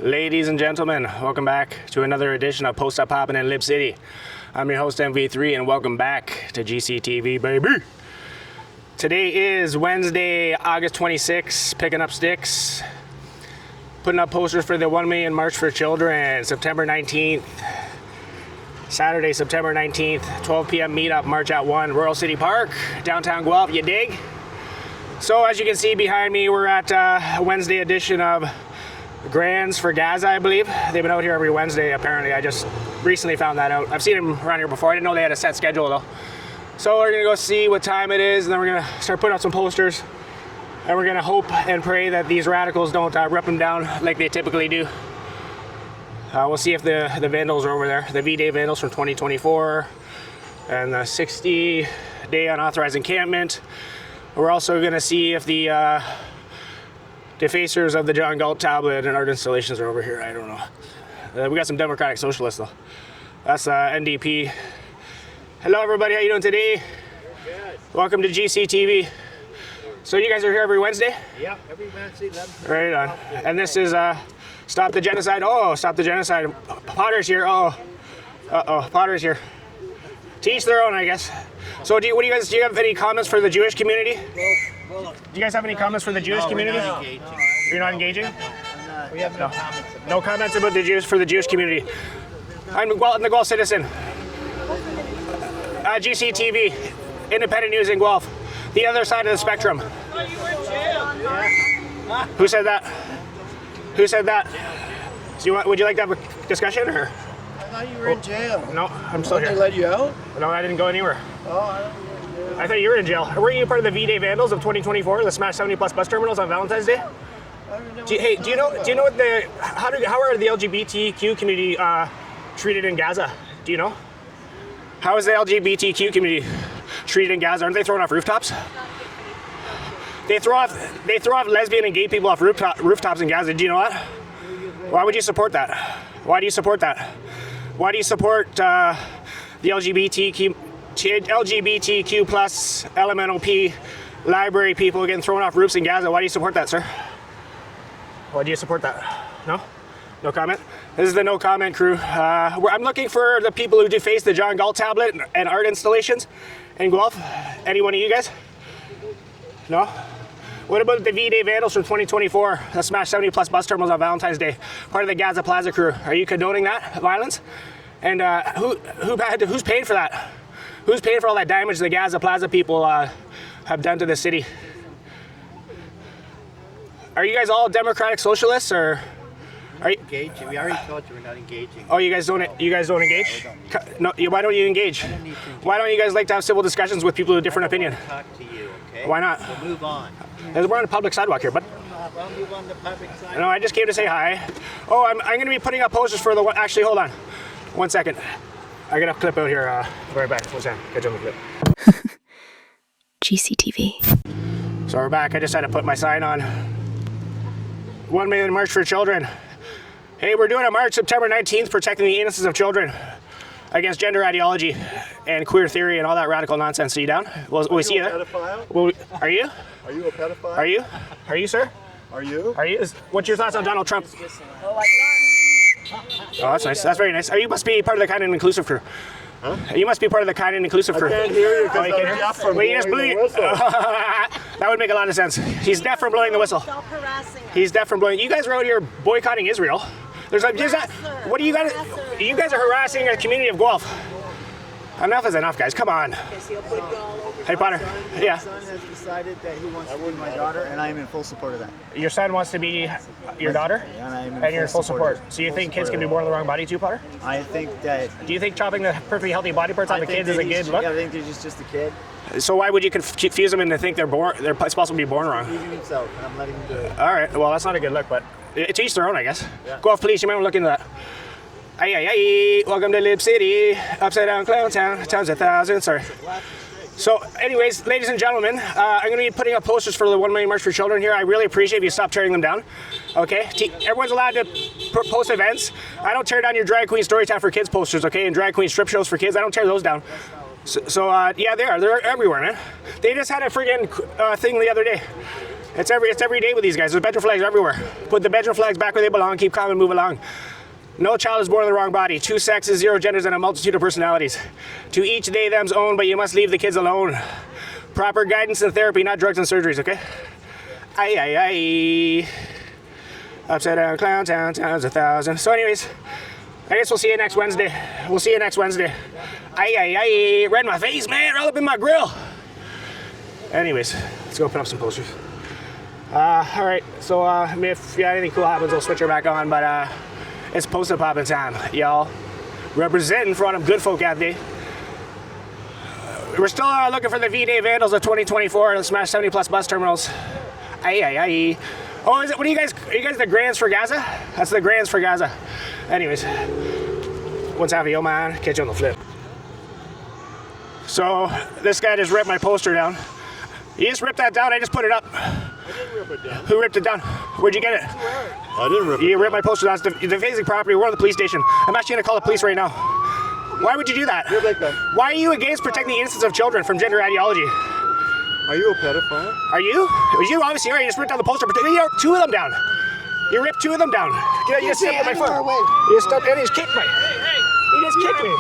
Ladies and gentlemen, welcome back to another edition of Post Up Poppin' in Lib City. I'm your host MV3 and welcome back to GCTV, baby. Today is Wednesday, August 26th, picking up sticks, putting up posters for the 1 Million March for Children, September 19th. Saturday, September 19th, 12 p.m. meetup, March at 1, Royal City Park, downtown Guelph, you dig? So as you can see behind me, we're at a Wednesday edition of Rants for Gaza, I believe. They've been out here every Wednesday, apparently. I just recently found that out. I've seen them around here before. I didn't know they had a set schedule, though. So we're going to go see what time it is, and then we're going to start putting out some posters. And we're going to hope and pray that these radicals don't rip them down like they typically do. We'll see if the vandals are over there. The V-Day vandals from 2024. And the 60-day unauthorized encampment. We're also going to see if the defacers of the John Galt tablet and art installations are over here. I don't know. We got some Democratic Socialists, though. That's NDP. Hello, everybody. How you doing today? Good. Welcome to GCTV. So you guys are here every Wednesday? Yep, every Wednesday. Right on. And this is Stop the Genocide. Oh, Stop the Genocide. Potter's here. Oh. Uh-oh. Potter's here. To each their own, I guess. So do you have any comments for the Jewish community? Well, Do you guys have any comments for the Jewish community? You're not engaging? we have no comments about No comments about the Jews for the Jewish community. I'm the Guelph citizen. GCTV, independent news in Guelph. The other side of the spectrum. Who said that? Who said that? Would you like to have a discussion or? I thought you were in jail. No, I'm still Did they here. let you out? No, I didn't go anywhere. Oh, I don't know. I thought you were in jail. Were you part of the V-Day vandals of 2024? The smashed 70+ bus terminals on Valentine's Day? Do you know what how are the LGBTQ community treated in Gaza? Do you know? How is the LGBTQ community treated in Gaza? Aren't they thrown off rooftops? They throw off lesbian and gay people off rooftops in Gaza. Do you know that? Why would you support that? Why do you support that? Why do you support the LGBTQ plus LMNOP library people getting thrown off roofs in Gaza? Why do you support that, sir? Why do you support that? No? No comment? This is the no comment crew. I'm looking for the people who deface the John Galt tablet and art installations in Guelph. Any one of you guys? No? What about the V-Day vandals from 2024 that smashed 70+ bus terminals on Valentine's Day? Part of the Gaza Plaza crew. Are you condoning that violence? And who's paying for that? Who's paying for all that damage the Gaza Plaza people have done to the city? Are you guys all Democratic Socialists, or are you Engaging. We already told you we're not engaging. Oh, you guys don't engage? No. Why don't you engage? Why don't you guys like to have civil discussions with people with a different opinion? Talk to you, okay? Why not? So move on. We're on a public sidewalk here, but Well, move on the public side. no, I just came to say hi. Oh, I'm going to be putting up posters for the one. Actually, hold on, 1 second. I got a clip out here. Right back. 1 second. Catch on the clip. GCTV. So we're back. I just had to put my sign on. 1 Million March for Children. Hey, we're doing a march September 19th protecting the innocence of children against gender ideology and queer theory and all that radical nonsense. See you down? We'll see you. Pedophile? Are you? Are you a pedophile? Are you? Are you, sir? Are you? Are you? What's your thoughts on Donald Trump? Oh, that's nice. That's very nice. You must be part of the kind and inclusive crew. Huh? You must be part of the kind and inclusive crew. I can't hear you because Oh, you can't I'm hear? deaf from Wait, you just blowing blew the whistle. That would make a lot of sense. He's deaf from blowing the whistle. Stop harassing us. He's deaf from blowing. You guys are out here boycotting Israel. There's that. What do you guys? You guys are harassing a community of Guelph. Enough is enough, guys. Come on. Hey, Potter. Yeah. My son has decided that he wants to be my daughter, and I am in full support of that. Your son wants to be your daughter, And I am in and you're in full support. of it. So you Full think kids support can be of born in the wrong body too, Potter? it. I think that. Do you think chopping the perfectly healthy body parts off I the think kids is that a good he's- look? I think that he's just a kid. So why would you confuse them into think they're supposed to be born wrong? He's himself, and I'm letting him do it. All right. Well, that's not a good look, but to each their own, I guess. Yeah. Guelph police, you might want to look into that. Aye, aye, aye. Welcome to Lib City, upside down clown town, times 1,000. Sorry. So, anyways, ladies and gentlemen, I'm going to be putting up posters for the 1 Million March for Children here. I really appreciate if you stop tearing them down. Okay? Everyone's allowed to post events. I don't tear down your drag queen storytime for kids posters, okay? And drag queen strip shows for kids. I don't tear those down. So yeah, they are. They're everywhere, man. They just had a friggin' thing the other day. It's every day with these guys. There's bedroom flags everywhere. Put the bedroom flags back where they belong. Keep calm and move along. No child is born in the wrong body. 2 sexes, 0 genders, and a multitude of personalities. To each they them's own, but you must leave the kids alone. Proper guidance and therapy, not drugs and surgeries, okay? Aye, aye, aye. Upside down clown town, times 1,000. So anyways, I guess we'll see you next Wednesday. We'll see you next Wednesday. Aye, aye, aye. Right in my face, man. Right up in my grill. Anyways, let's go put up some posters. All right, so if anything cool happens, we'll switch her back on, but it's poster popping time, y'all. Representing for all them good folk out there. We're still looking for the V-Day Vandals of 2024 to smash 70 plus bus terminals. Aye, aye, aye. Oh, is it? What are you guys the Grands for Gaza? That's the Grands for Gaza. Anyways, what's happening, yo man? Catch you on the flip. So this guy just ripped my poster down. You just ripped that down. I just put it up. I didn't rip it down. Who ripped it down? Where'd you get it? I didn't rip it down. You ripped my poster down. It's defacing property. We're on the police station. I'm actually gonna call the police right now. Why would you do that? You're like that. Why are you against protecting the innocence of children from gender ideology? Are you a pedophile? Are you? You obviously are. You just ripped down the poster. You ripped 2 of them down. You ripped 2 of them down. You just stepped on my foot. You stepped and he just kicked me. He just kicked me.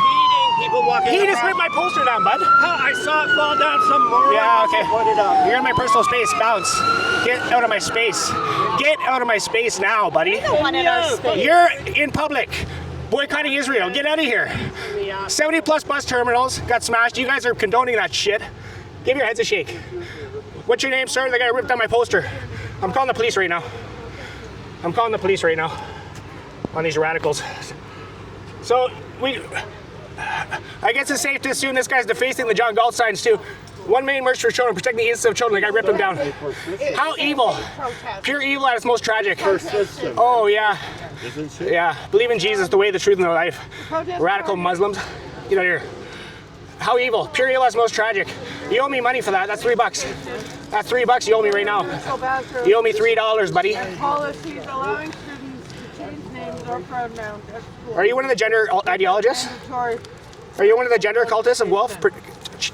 People walking He just ripped my poster down, bud. I saw it fall down some more. Yeah, okay. Put it up. You're in my personal space. Bounce. Get out of my space. Get out of my space now, buddy. You're in public. Boycotting Israel. Get out of here. 70 plus bus terminals got smashed. You guys are condoning that shit. Give your heads a shake. What's your name, sir? The guy ripped down my poster. I'm calling the police right now. I'm calling the police right now on these radicals. So I guess it's safe to assume this guy's defacing the John Galt signs too. 1 million merch for children, protecting the innocence of children. The guy ripped them down. How evil. Pure evil at its most tragic. Oh yeah. Yeah. Believe in Jesus, the way, the truth, and the life. Radical Muslims. Get out of here. How evil. Pure evil at its most tragic. You owe me money for that. That's $3. That's $3 you owe me right now. You owe me $3, buddy. Policies allowing students to change names or pronouns at school. Are you one of the gender ideologists? Are you one of the gender occultists of Guelph?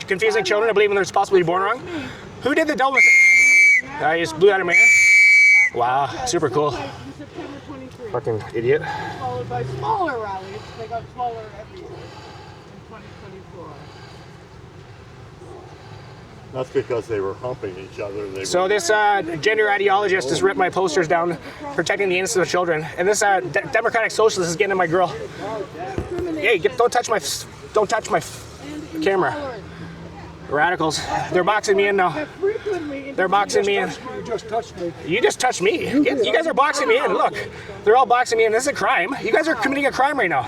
Confusing children to believe in they're possibly born wrong? Who did the dumbest? I just blew out of my hand. Wow, super cool. Fucking idiot. Followed by smaller rallies. They got smaller every year in 2024. That's because they were humping each other. So this gender ideologist just ripped my posters down, protecting the innocence of children, and this democratic socialist is getting in my grill. Hey, don't touch my camera. Radicals. They're boxing me in now. They're boxing me in. You just touched me. You just touched me. You guys are boxing me in. Look, they're all boxing me in. This is a crime. You guys are committing a crime right now.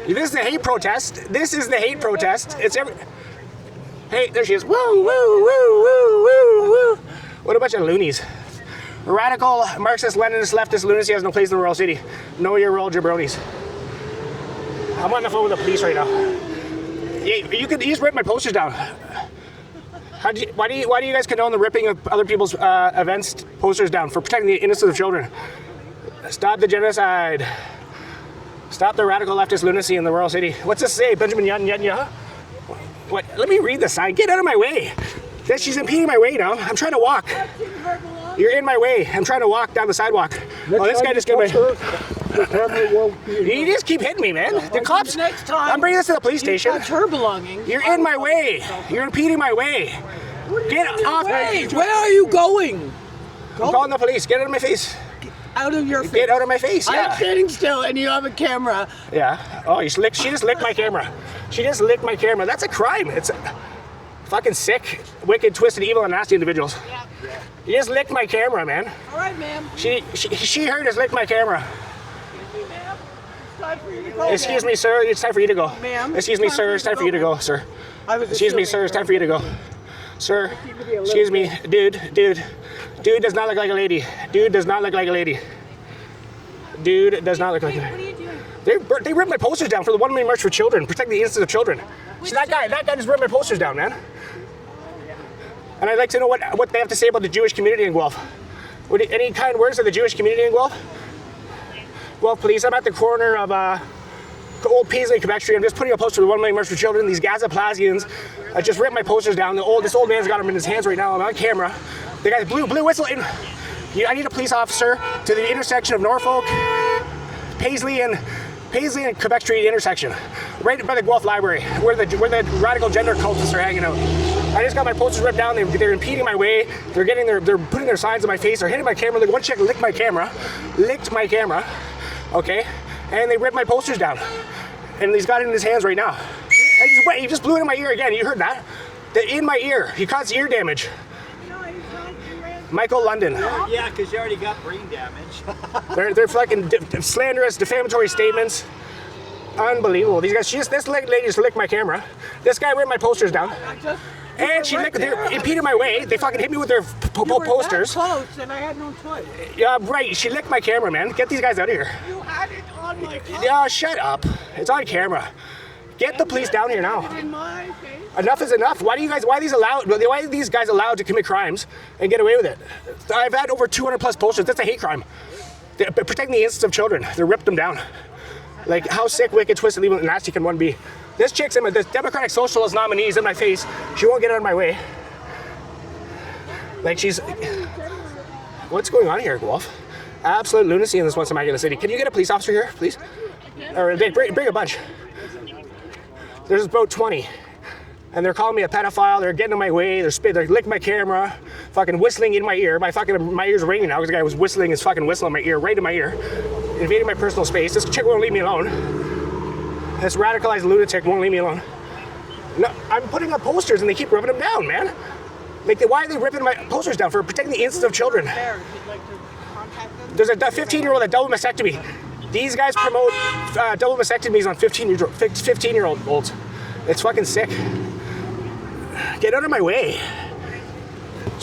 This is the hate protest. This is the hate protest. It's every. Hey, there she is. Woo, woo, woo, woo, woo, woo. What a bunch of loonies. Radical, Marxist, Leninist, leftist lunacy has no place in the Royal City. Know your role, jabronis. I'm on the phone with the police right now. You just rip my posters down. Why do you guys condone the ripping of other people's events posters down for protecting the innocence of children? Stop the genocide. Stop the radical leftist lunacy in the Royal City. What's this say? Benjamin Netanyahu? What? Let me read the sign. Get out of my way. She's impeding my way now. I'm trying to walk. You're in my way. I'm trying to walk down the sidewalk. Oh, this guy just got my. You just keep hitting me, man. The cops. Next time, I'm bringing this to the police station. That's her belongings. You're in my way. You're impeding my way. Get off. Where are you going? I'm calling the police. Get out of my face. Out of your face. Get out of my face. Yeah. I'm standing still and you have a camera. Yeah. Oh, she just licked my camera. She just licked my camera. That's a crime. It's fucking sick, wicked, twisted, evil, and nasty individuals. Yeah. You just licked my camera, man. All right, ma'am. She her just licked my camera. Excuse me, ma'am. It's time for you to go. Excuse me, sir. It's time for you to go. Ma'am. Excuse me, sir. It's time for you to go, sir. Excuse me, sir. It's time for you to go. Sir. Excuse me, dude. Dude does not look like a lady. Dude does not look like a lady. Dude does not look like a lady. What are you doing? They ripped my posters down for the 1 million march for children, protecting the innocence of children. See that guy just ripped my posters down, man. And I'd like to know what they have to say about the Jewish community in Guelph. Any kind words of the Jewish community in Guelph? Guelph police, I'm at the corner of old Paisley, Quebec Street. I'm just putting a poster with 1 million murders for children. These Gazaplasians, I just ripped my posters down. This old man's got them in his hands right now. I'm on camera. The guy blue whistle. I need a police officer to the intersection of Norfolk, Paisley and Quebec Street intersection, right by the Guelph Library, where the radical gender cultists are hanging out. I just got my posters ripped down. They're impeding my way. They're putting their signs in my face. They're hitting my camera. Like one chick licked my camera, okay, and they ripped my posters down. And he's got it in his hands right now. He just blew it in my ear again. You heard that? In my ear. He caused ear damage. Michael London. Yeah, because you already got brain damage. They're fucking slanderous, defamatory statements. Unbelievable. These guys. This lady just licked my camera. This guy ripped my posters down. And they impeded my way. They fucking hit me with their posters. Close, and I had no choice. Yeah, right. She licked my camera, man. Get these guys out of here. You had it on my phone. Yeah, shut up. It's on camera. Get the police down here now. In my face. Enough is enough. Why are these guys allowed to commit crimes and get away with it? I've had over 200 plus posters. That's a hate crime. They're protecting the innocence of children. They ripped them down. Like, how sick, wicked, twisted, evil, and nasty can one be? This chick's in this Democratic Socialist nominee is in my face. She won't get out of my way. Like, what's going on here, Guelph? Absolute lunacy in this once immaculate city. Can you get a police officer here, please? Or bring a bunch. There's about 20. And they're calling me a pedophile. They're getting in my way. They're licking my camera, fucking whistling in my ear. My ear's ringing now because the guy was whistling his fucking whistle in my ear, right in my ear, invading my personal space. This chick won't leave me alone. This radicalized lunatic won't leave me alone. No, I'm putting up posters and they keep ripping them down, man. Like, why are they ripping my posters down? For protecting the innocence of children. There's a 15-year-old at double mastectomy. These guys promote double mastectomies on 15-year-olds. It's fucking sick. Get out of my way.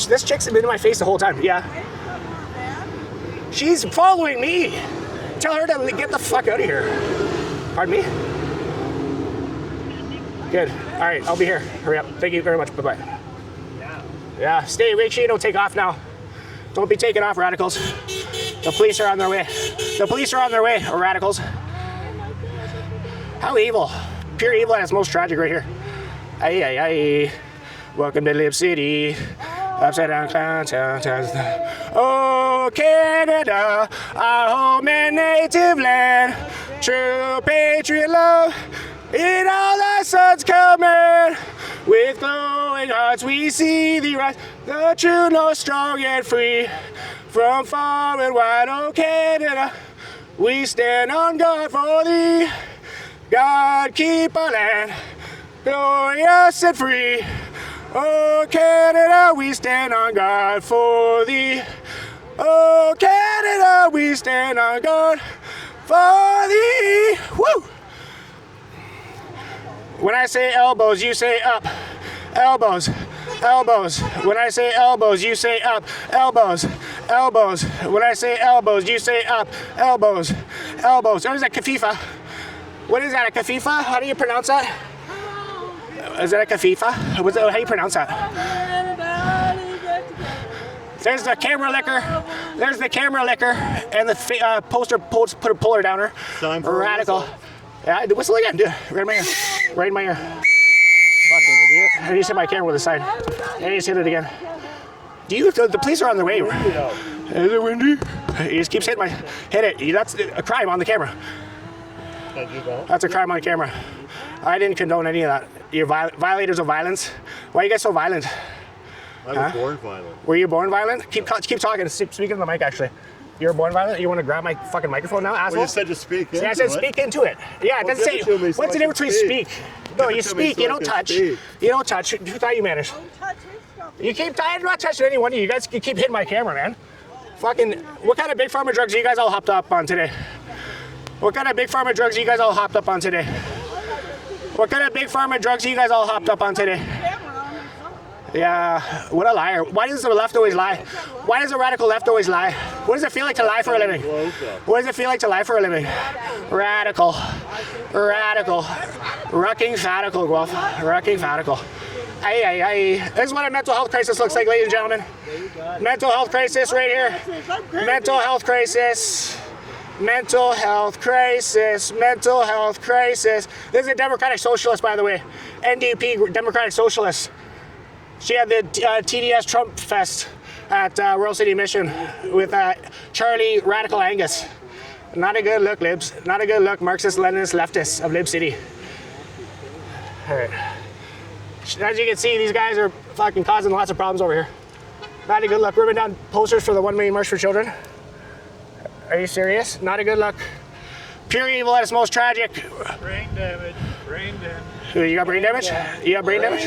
This chick's been in my face the whole time. Yeah. She's following me. Tell her to get the fuck out of here. Pardon me? Good. All right, I'll be here. Hurry up. Thank you very much. Bye-bye. Yeah, stay. Make sure you don't take off now. Don't be taking off, radicals. The police are on their way. The police are on their way, or radicals. How evil. Pure evil at its most tragic right here. Aye, aye, aye. Welcome to Lib City. Upside down clown town. Oh, Canada, our home and native land. True patriot love in all our sons coming. With glowing hearts we see thee rise. The true, no strong and free. From far and wide, oh Canada, we stand on guard for thee. God keep our land glorious and free. Oh Canada, we stand on guard for thee. Oh Canada, we stand on guard for thee. Woo! When I say elbows, you say up. Elbows, elbows. When I say elbows, you say up. Elbows, elbows. When I say elbows, you say up. Elbows, elbows. Or is that kafifa? What is that, a kafifa? How do you pronounce that? Is that a kafifa? How do you pronounce that? There's the camera licker. There's the camera licker. And the poster put a puller downer. Radical. Yeah, the whistle again. Dude. Right in my ear. Right in my ear. Fucking idiot. I just hit my camera with the side. And I just hit it again. The police are on their way. Is it windy? He just keeps hitting hit it. That's a crime on the camera. That's a crime on camera. I didn't condone any of that. You're violators of violence. Why are you guys so violent? I was born violent. Were you born violent? Keep talking. Speak in the mic, actually. You were born violent? You want to grab my fucking microphone now, asshole? Well, you said to speak into it. I said speak into it. Yeah, it doesn't say. What's the difference between speak? No, you speak. You don't touch. You don't touch. Who thought you managed? You keep. I'm not touching any one of you. You guys keep hitting my camera, man. Fucking. What kind of big pharma drugs are you guys all hopped up on today? What kind of big pharma drugs are you guys all hopped up on today? What kind of big pharma drugs are you guys all hopped up on today? Yeah, what a liar. Why does the left always lie? Why does the radical left always lie? What does it feel like to lie for a living? What does it feel like to lie for a living? Radical. Radical. Rucking fatical, Guelph. Rucking fatical. Aye, aye, aye. This is what a mental health crisis looks like, ladies and gentlemen. Mental health crisis right here. Mental health crisis. Mental health crisis, mental health crisis. This is a Democratic Socialist, by the way. NDP, Democratic Socialist. She had the TDS Trump Fest at Royal City Mission with Charlie Radical Angus. Not a good look, Libs. Not a good look, Marxist, Leninist, leftists of Lib City. All right. As you can see, these guys are fucking causing lots of problems over here. Not a good look. Ripping down posters for the 1 million March for Children. Are you serious? Not a good look. Pure evil at its most tragic. Brain damage. Brain damage. You got brain damage? You got brain damage?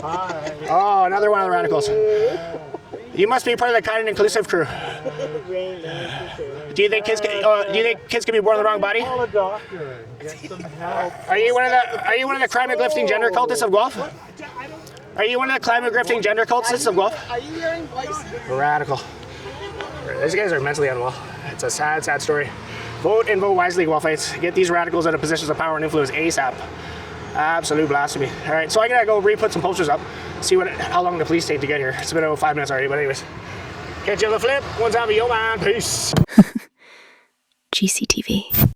Oh, another one of the radicals. You must be part of the kind and inclusive crew. Do you think kids can be born in the wrong body? Call a doctor. Get some help. Are you one of the climate grifting gender cultists of Guelph? Are you one of the climate grifting gender cultists of Guelph? Are you hearing voices? Radical. These guys are mentally unwell. It's a sad, sad story. Vote and vote wisely, Guelphites. Get these radicals into positions of power and influence ASAP. Absolute blasphemy. All right, so I gotta go re-put some posters up. See how long the police take to get here. It's been about 5 minutes already, but anyways. Catch you on the flip. One time, yo man. Peace. GCTV.